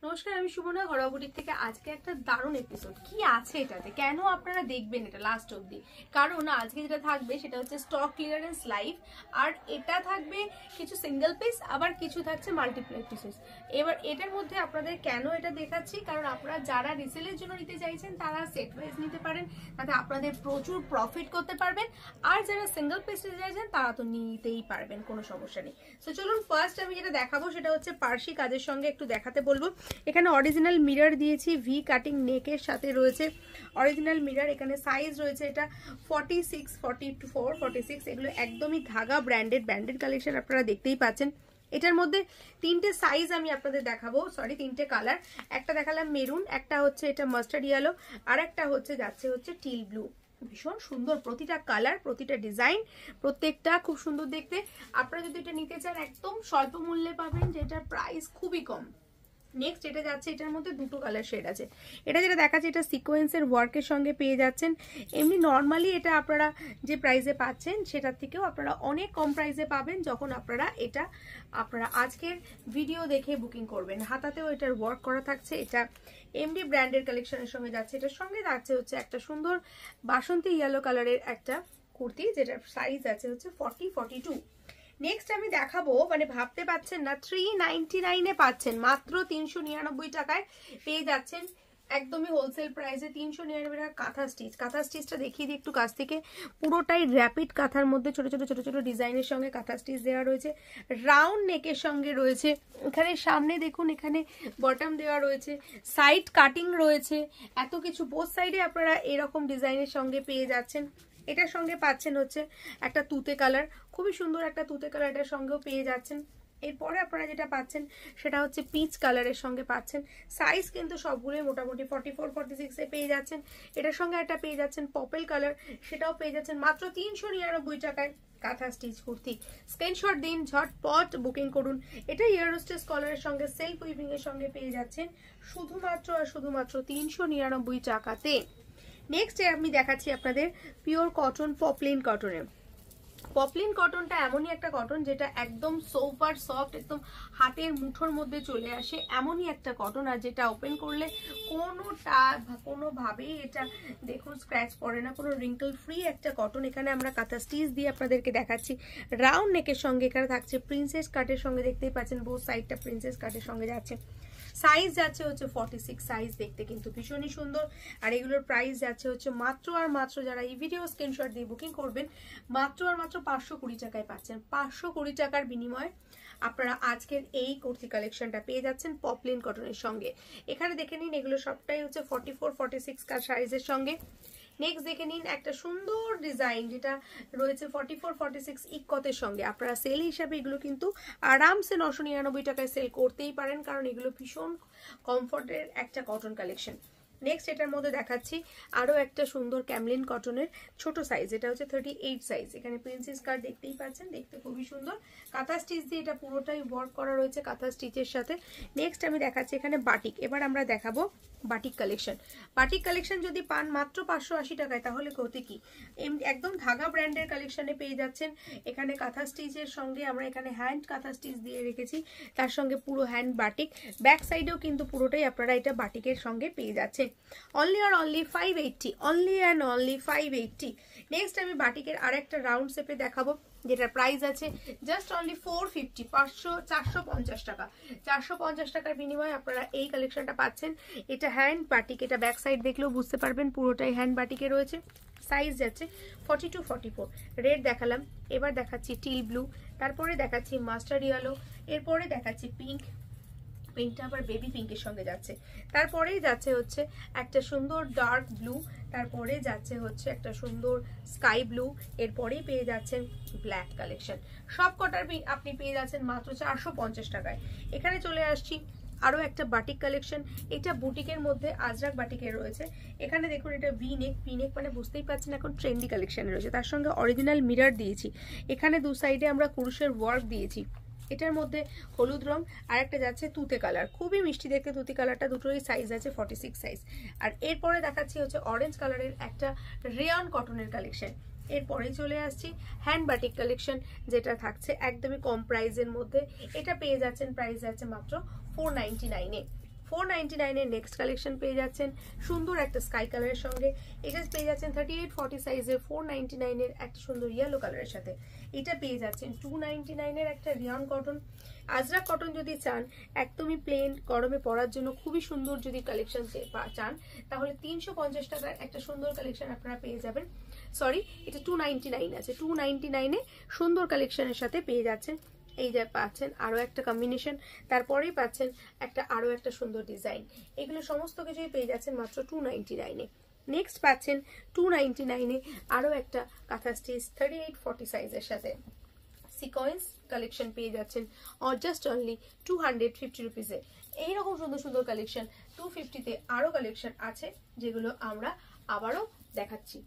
নমস্কার, আমি সুমনা ঘরোয়া বুটিক থেকে। আজকে একটা দারুণ এপিসোড। কি আছে এটাতে, কেন আপনারা দেখবেন এটা লাস্ট অবধি? কারণ আজকে যেটা থাকবে সেটা হচ্ছে স্টক ক্লিয়ারেন্স লাইভ, আর এটা থাকবে কিছু সিঙ্গেল পিস, আবার কিছু থাকছে মাল্টিপ্লাই পিসেস। এবার এটার মধ্যে আপনাদের কেন এটা দেখাচ্ছি, কারণ আপনারা যারা রিসেলের জন্য নিতে চাইছেন তারা সেট ওয়াইজ নিতে পারেন, তাতে আপনাদের প্রচুর প্রফিট করতে পারবেন। আর যারা সিঙ্গেল পিস নিতে চাইছেন তারা তো নিতেই পারবেন, কোনো সমস্যা নেই। সো চলুন, ফার্স্ট আমি যেটা দেখাবো সেটা হচ্ছে পার্সি কাজের সঙ্গে একটু দেখাতে বলবো। এখানে অরিজিনাল মিরর দিয়েছি, ভি কাটিং নেকের সাথে রয়েছে অরিজিনাল মিরর। এখানে সাইজ রয়েছে এটা 46, 44, 46। এগুলো একদমই ধাগা ব্র্যান্ডেড কালেকশন, আপনারা দেখতেই পাচ্ছেন। এটার মধ্যে তিনটে সাইজ আমি আপনাদের দেখাবো, তিনটে কালার। একটা দেখালাম মেরুন, একটা হচ্ছে এটা মাস্টার্ড ইয়েলো, আর একটা হচ্ছে যাচ্ছে হচ্ছে টিল ব্লু। ভীষণ সুন্দর প্রতিটা কালার, প্রতিটা ডিজাইন, প্রত্যেকটা খুব সুন্দর দেখতে। আপনারা যদি এটা নিতে চান একদম স্বল্প মূল্যে পাবেন, যেটার প্রাইস খুবই কম। নেক্সট এটা যাচ্ছে, এটার মধ্যে দুটো কালার শেড আছে। এটা যেটা দেখাচ্ছে এটা সিকোয়েন্সের ওয়ার্কের সঙ্গে পেয়ে যাচ্ছেন। এমনি নর্মালি এটা আপনারা যে প্রাইসে পাচ্ছেন সেটার থেকেও আপনারা অনেক কম প্রাইসে পাবেন যখন আপনারা আজকের ভিডিও দেখে বুকিং করবেন। হাতাতেও এটার ওয়ার্ক করা থাকছে। এটা এমডি ব্র্যান্ডের কালেকশনের সঙ্গে যাচ্ছে। এটার সঙ্গে যাচ্ছে হচ্ছে একটা সুন্দর বাসন্তী ইয়েলো কালারের একটা কুর্তি, যেটার সাইজ আছে হচ্ছে 40, 42। নেক্সট আমি দেখাবো, মানে ভাবতে পাচ্ছেন না, 399 পাচ্ছেন, মাত্র 399 টাকায় পেয়ে যাচ্ছেন একদমই হোলসেল প্রাইসে। 399 টাকা কাঁথা স্টিচ। কাঁথা স্টিচটা দেখিয়ে দিই একটু কাছ থেকে। পুরোটাই র্যাপিড কাঁথার মধ্যে ছোট ছোট ডিজাইনের সঙ্গে কাঁথা স্টিচ দেওয়া রয়েছে। রাউন্ড নেকের সঙ্গে রয়েছে। এখানে সামনে দেখুন, এখানে বটম দেওয়া রয়েছে, সাইড কাটিং রয়েছে, এত কিছু। বোথ সাইডে আপনারা এরকম ডিজাইনের সঙ্গে পেয়ে যাচ্ছেন। এটার সঙ্গে পাচ্ছেন হচ্ছে একটা তুতে কালার, খুবই সুন্দর একটা তুতে কালার এটার সঙ্গেও পেয়ে যাচ্ছেন। এরপরে আপনারা যেটা পাচ্ছেন সেটা হচ্ছে পিচ কালারের সঙ্গে পাচ্ছেন। সাইজ কিন্তু সবগুলোই মোটামুটি 44, 46 এ পেয়ে যাচ্ছেন। এটার সঙ্গে একটা পেয়ে যাচ্ছেন পপেল কালার, সেটাও পেয়ে যাচ্ছেন মাত্র 399 টাকায়। কাঁথা স্টিচ কুর্তি, স্ক্রিনশট দিন, ঝটপট বুকিং করুন। এটা এয়ারোস্টেস কলারের সঙ্গে সেলফ উইভিং এর সঙ্গে পেয়ে যাচ্ছেন শুধুমাত্র আর শুধুমাত্র 399 টাকাতে। নেক্সট আমি দেখাচ্ছি আপনাদের পিওর কটন, পপলিন কটনের। পপলিন কটনটা এমনই একটা কটন যেটা একদম সুপার সফট, একদম হাতের মুঠোর মধ্যে চলে আসে, এমনই একটা কটন। আর যেটা ওপেন করলে কোনোভাবেই এটা দেখুন স্ক্র্যাচ পড়ে না, কোনো রিঙ্কল ফ্রি একটা কটন। এখানে আমরা কাঁথা স্টিচ দিয়ে আপনাদেরকে দেখাচ্ছি। রাউন্ড নেকের সঙ্গে এখানে থাকছে প্রিন্সেস কাটের সঙ্গে, দেখতেই পাচ্ছেন বোথ সাইডটা প্রিন্সেস কাটের সঙ্গে যাচ্ছে। সাইজ যাচ্ছে হচ্ছে 46 সাইজ, দেখতে কিন্তু ভীষণই সুন্দর। আর এগুলোর প্রাইস যাচ্ছে হচ্ছে মাত্র আর মাত্র, যারা এই ভিডিও স্ক্রিনশট দিয়ে বুকিং করবেন, মাত্র আর মাত্র 520 টাকায় পাচ্ছেন। 520 টাকার বিনিময়ে আপনারা আজকের এই কুর্তি কালেকশনটা পেয়ে যাচ্ছেন পপলিন কটনের সঙ্গে। এখানে দেখে নিন, এগুলো সবটাই হচ্ছে 44, 46 সাইজের সঙ্গে। নেক্সট দেখে নিন একটা সুন্দর ডিজাইন যেটা রয়েছে 44, 46 ইকতের সঙ্গে। আপনারা সেল হিসাবে এগুলো কিন্তু আরামসে 999 টাকায় সেল করতেই পারেন, কারণ এগুলো ভীষণ কমফোর্টের একটা কটন কালেকশন। নেক্সট এটার মধ্যে দেখাচ্ছি আরো একটা সুন্দর ক্যামলিন কটনের ছোট সাইজ, এটা হচ্ছে 38 সাইজ। এখানে প্রিন্সেস কাট দেখতেই পাচ্ছেন, দেখতে খুবই সুন্দর। কাঁথা স্টিচ দিয়ে এটা পুরোটাই ওয়ার্ক করা রয়েছে কাঁথা স্টিচের সাথে। নেক্সট আমি দেখাচ্ছি এখানে বাটিক। এবার আমরা দেখাবো বাটিক কালেকশন। বাটিক কালেকশন যদি পান মাত্র 580 টাকায়, তাহলে ক্ষতি কি? একদম ধাগা ব্র্যান্ডের কালেকশনে পেয়ে যাচ্ছেন। এখানে কাঁথা স্টিচের সঙ্গে আমরা এখানে হ্যান্ড কাঁথা স্টিচ দিয়ে রেখেছি, তার সঙ্গে পুরো হ্যান্ড বাটিক। ব্যাক সাইডেও কিন্তু পুরোটাই আপনারা এটা বাটিকের সঙ্গে পেয়ে যাচ্ছেন। অনলি আর only 580, only and only 580। Next আমি বাটিকের আরেকটা রাউন্ড শেপে দেখাবো, যেটার প্রাইস আছে জাস্ট অনলি 450, 450 টাকা। 450 টাকার বিনিময়ে আপনারা এই কালেকশনটা পাচ্ছেন। এটা হ্যান্ড বাটিক, এটা ব্যাক সাইড দেখলেও বুঝতে পারবেন পুরোটাই হ্যান্ড বাটিকে রয়েছে। সাইজ যাচ্ছে 42, 44। রেড দেখালাম, এবার দেখাচ্ছি টিল ব্লু, তারপরে দেখাচ্ছি মাস্টার্ড ইয়েলো, এরপরে দেখাচ্ছি পিঙ্ক। পিঙ্কটা আবার বেবি পিঙ্কের সঙ্গে যাচ্ছে। তারপরেই যাচ্ছে হচ্ছে একটা সুন্দর ডার্ক ব্লু, তারপরে যাচ্ছে হচ্ছে একটা সুন্দর স্কাই ব্লু, এরপরেই পেয়ে যাচ্ছেন ব্ল্যাক কালেকশন। সব কটার আপনি পেয়ে যাচ্ছেন মাত্র 450 টাকায়। এখানে চলে আসছি আরো একটা বাটিক কালেকশন। এটা বুটিকের মধ্যে আজরাক বাটিকের রয়েছে। এখানে দেখুন এটা ভি নেক মানে বুঝতেই পারছেন এখন ট্রেন্ডি কালেকশন রয়েছে। তার সঙ্গে অরিজিনাল মিরর দিয়েছি। এখানে দু সাইডে আমরা কুরুশের ওয়ার্ক দিয়েছি। এটার মধ্যে হলুদ রং, আর একটা যাচ্ছে তুতে কালার, খুবই মিষ্টি দেখতে তুতে কালারটা। দুটোই সাইজ আছে 46 সাইজ। আর এরপরে দেখাচ্ছি হচ্ছে অরেঞ্জ কালারের একটা রেয়ন কটনের কালেকশন। এরপরে চলে আসছি হ্যান্ড বাটিক কালেকশন, যেটা থাকছে একদমই কম প্রাইসের মধ্যে। এটা পেয়ে যাচ্ছেন, প্রাইস আছে মাত্র 499 এ। 499 এর নেক্সট কালেকশন পেয়ে যাচ্ছেন সুন্দর একটা স্কাই কালারের সঙ্গে। এটা পেয়ে যাচ্ছেন 38-40 সাইজের 499 এর একটা সুন্দর ইয়েলো কালারের সাথে। এটা পেয়ে যাচ্ছেন 299 এর একটা রিয়ন কটন, আজরাক কটন যদি চান একদমই প্লেন গরমে পরার জন্য খুবই সুন্দর যদি কালেকশন চান তাহলে 350 টাকার একটা সুন্দর কালেকশন আপনারা পেয়ে যাবেন। সরি, এটা 299 আছে, 299 এ সুন্দর কালেকশনের সাথে পেয়ে যাচ্ছেন। এই যে পাচ্ছেন আরো একটা কম্বিনেশন, তারপরেই পাচ্ছেন আরো একটা সুন্দর ডিজাইন। এগুলো সমস্ত কিছুই পেয়ে যাচ্ছেন মাত্র 299 এ। নেক্সট পাচ্ছেন 299 এ আরো একটা কাঁথা স্টিচ 38-40 সাইজের সাথে সিকোয়েন্স কালেকশন পেয়ে যাচ্ছেন জাস্ট অনলি 250 রুপিসে। এইরকম সুন্দর সুন্দর কালেকশন 250 তে আরো কালেকশন আছে যেগুলো আমরা আবারও দেখাচ্ছি।